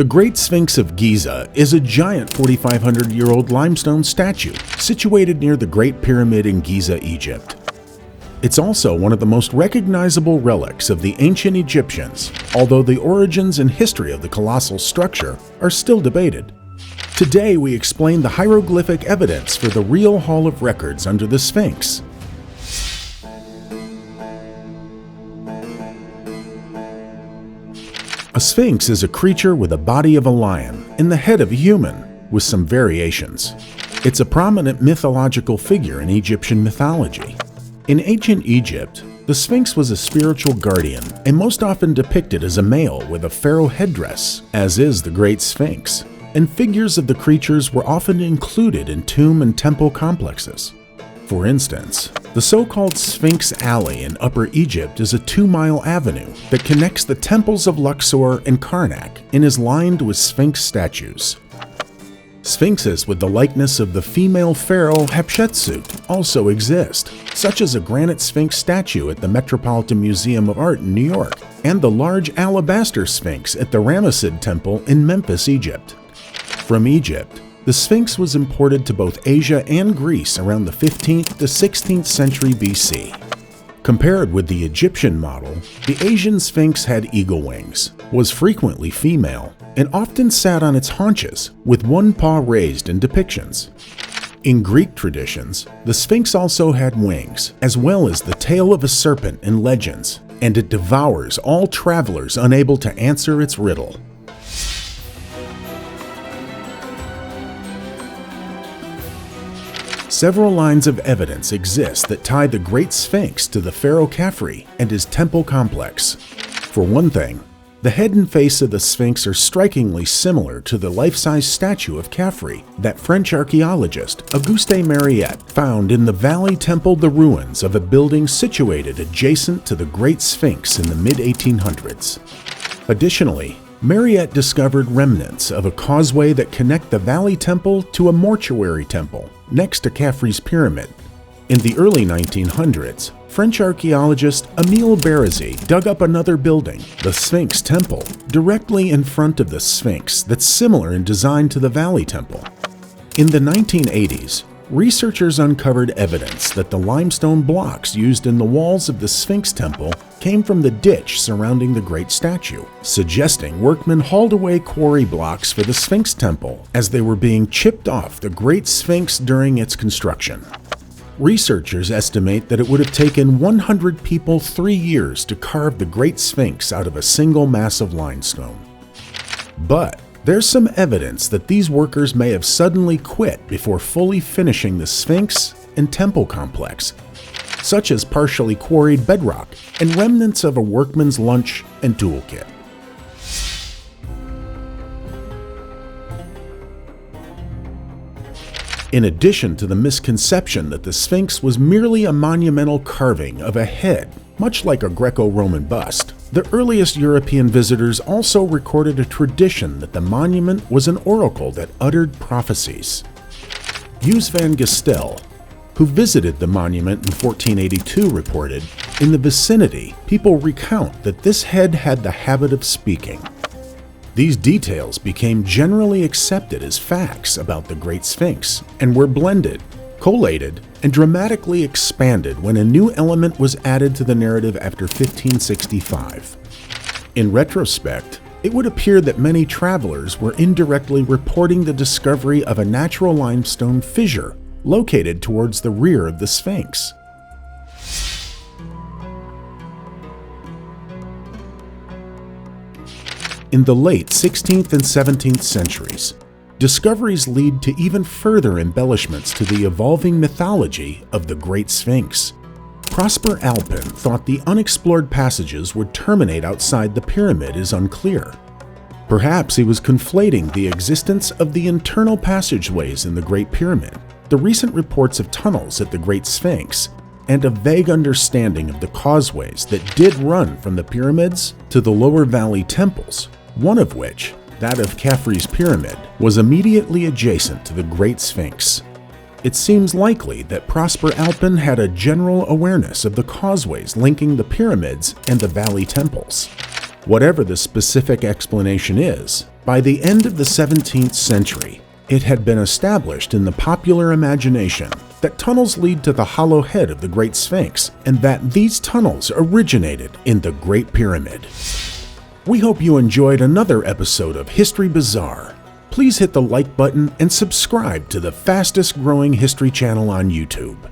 The Great Sphinx of Giza is a giant 4,500-year-old limestone statue situated near the Great Pyramid in Giza, Egypt. It's also one of the most recognizable relics of the ancient Egyptians, although the origins and history of the colossal structure are still debated. Today we explain the hieroglyphic evidence for the real Hall of Records under the Sphinx. A sphinx is a creature with a body of a lion and the head of a human, with some variations. It's a prominent mythological figure in Egyptian mythology. In ancient Egypt, the Sphinx was a spiritual guardian and most often depicted as a male with a pharaoh headdress, as is the Great Sphinx, and figures of the creatures were often included in tomb and temple complexes. For instance, the so-called Sphinx Alley in Upper Egypt is a 2-mile avenue that connects the temples of Luxor and Karnak and is lined with Sphinx statues. Sphinxes with the likeness of the female pharaoh Hatshepsut also exist, such as a granite Sphinx statue at the Metropolitan Museum of Art in New York and the large alabaster Sphinx at the Ramesses Temple in Memphis, Egypt. From Egypt, the Sphinx was imported to both Asia and Greece around the 15th to 16th century BC. Compared with the Egyptian model, the Asian Sphinx had eagle wings, was frequently female, and often sat on its haunches, with one paw raised in depictions. In Greek traditions, the Sphinx also had wings, as well as the tail of a serpent in legends, and it devours all travelers unable to answer its riddle. Several lines of evidence exist that tie the Great Sphinx to the pharaoh Khafre and his temple complex. For one thing, the head and face of the Sphinx are strikingly similar to the life-size statue of Khafre that French archaeologist Auguste Mariette found in the Valley Temple, the ruins of a building situated adjacent to the Great Sphinx in the mid-1800s. Additionally, Mariette discovered remnants of a causeway that connect the Valley Temple to a mortuary temple next to Khafre's pyramid. In the early 1900s, French archaeologist Émile Bérazy dug up another building, the Sphinx Temple, directly in front of the Sphinx that's similar in design to the Valley Temple. In the 1980s, researchers uncovered evidence that the limestone blocks used in the walls of the Sphinx Temple came from the ditch surrounding the great statue, suggesting workmen hauled away quarry blocks for the Sphinx Temple as they were being chipped off the Great Sphinx during its construction. Researchers estimate that it would have taken 100 people 3 years to carve the Great Sphinx out of a single mass of limestone. But there's some evidence that these workers may have suddenly quit before fully finishing the Sphinx and temple complex, such as partially quarried bedrock and remnants of a workman's lunch and toolkit. In addition to the misconception that the Sphinx was merely a monumental carving of a head, much like a Greco-Roman bust, the earliest European visitors also recorded a tradition that the monument was an oracle that uttered prophecies. Hugues van Gestel, who visited the monument in 1482, reported, "In the vicinity, people recount that this head had the habit of speaking." These details became generally accepted as facts about the Great Sphinx and were blended, collated, and dramatically expanded when a new element was added to the narrative after 1565. In retrospect, it would appear that many travelers were indirectly reporting the discovery of a natural limestone fissure located towards the rear of the Sphinx. In the late 16th and 17th centuries, discoveries lead to even further embellishments to the evolving mythology of the Great Sphinx. Prosper Alpin thought the unexplored passages would terminate outside the pyramid is unclear. Perhaps he was conflating the existence of the internal passageways in the Great Pyramid, the recent reports of tunnels at the Great Sphinx, and a vague understanding of the causeways that did run from the pyramids to the lower valley temples, one of which, that of Khafre's pyramid, was immediately adjacent to the Great Sphinx. It seems likely that Prosper Alpin had a general awareness of the causeways linking the pyramids and the valley temples. Whatever the specific explanation is, By the end of the 17th century, it had been established in the popular imagination that tunnels lead to the hollow head of the Great Sphinx, and that these tunnels originated in the Great Pyramid. We hope you enjoyed another episode of History Bazaar. Please hit the like button and subscribe to the fastest growing history channel on YouTube.